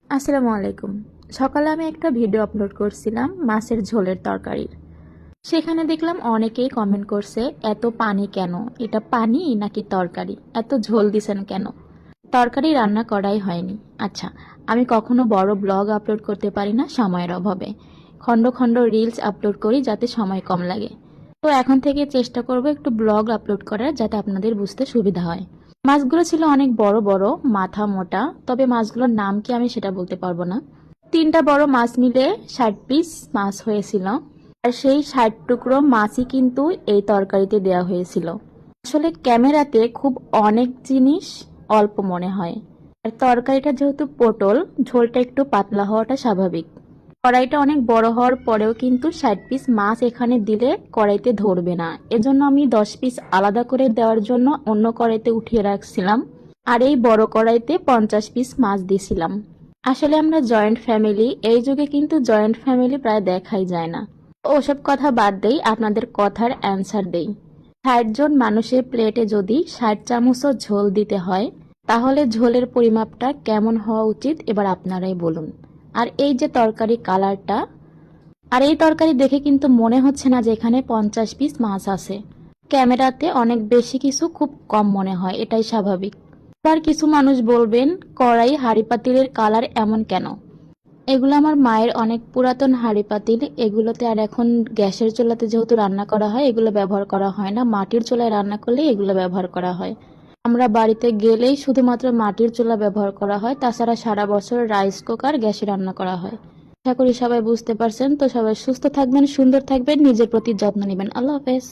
আসসালামু আলাইকুম। সকালে আমি একটা ভিডিও আপলোড করছিলাম মাছের ঝোলের তরকারির। সেখানে দেখলাম অনেকেই কমেন্ট করছে, এত পানি কেন? এটা পানি নাকি তরকারি? এত ঝোল দিছেন কেন? তরকারি রান্না করাই হয়নি। আচ্ছা, আমি কখনো বড় ব্লগ আপলোড করতে পারি না সময়ের অভাবে। খণ্ড খণ্ড রিলস আপলোড করি যাতে সময় কম লাগে। তো এখন থেকে চেষ্টা করব একটু ব্লগ আপলোড করার, যাতে আপনাদের বুঝতে সুবিধা হয়। মাছগুলো ছিল অনেক বড় বড়, মাথা মোটা, তবে মাছগুলোর নাম কি আমি সেটা বলতে পারবো না। 3টা বড় মাছ মিলে 60 পিস মাছ হয়েছিল। আর সেই 60 টুকরো মাছই কিন্তু এই তরকারিতে দেওয়া হয়েছিল। আসলে ক্যামেরাতে খুব অনেক জিনিস অল্প মনে হয়। আর তরকারিটা যেহেতু পটল, ঝোলটা একটু পাতলা হওয়াটা স্বাভাবিক। কড়াইটা অনেক বড় হওয়ার পরেও কিন্তু 60 পিস মাছ এখানে দিলে কড়াইতে ধরবে না, এজন্য আমি 10 পিস আলাদা করে দেওয়ার জন্য অন্য কড়াইতে উঠিয়ে রাখছিলাম। আর এই বড় কড়াইতে 50 পিস মাছ দিছিলাম। আসলে আমরা জয়েন্ট ফ্যামিলি, এই যুগে কিন্তু জয়েন্ট ফ্যামিলি প্রায় দেখাই যায় না। ওসব কথা বাদ দেই, আপনাদের কথার অ্যান্সার দেই। 60 জন মানুষের প্লেটে যদি 60 চামচও ঝোল দিতে হয়, তাহলে ঝোলের পরিমাপটা কেমন হওয়া উচিত এবার আপনারাই বলুন। আর এই যে তরকারি কালারটা, আর এই তরকারি দেখে কিন্তু মনে হচ্ছে না যে এখানে 50 পিস মাছ আছে। ক্যামেরাতে অনেক বেশি কিছু খুব কম মনে হয়, এটাই স্বাভাবিক। আবার কিছু মানুষ বলবেন, কড়াই হাঁড়ি পাতিলের কালার এমন কেন? এগুলো আমার মায়ের অনেক পুরাতন হাঁড়ি পাতিল। এগুলোতে আর এখন গ্যাসের চুলাতে যেহেতু রান্না করা হয়, এগুলো ব্যবহার করা হয় না। মাটির চুলায় রান্না করলে এগুলো ব্যবহার করা হয়। আমরা বাড়িতে গেলেই শুধুমাত্র মাটির চুলা ব্যবহার করা হয়, তাছাড়া সারা বছর রাইস কুকার, গ্যাসে রান্না করা হয়। আশা করি সবাই বুঝতে পারছেন। তো সবাই সুস্থ থাকবেন, সুন্দর থাকবেন, নিজের প্রতি যত্ন নেবেন। আল্লাহ হাফেজ।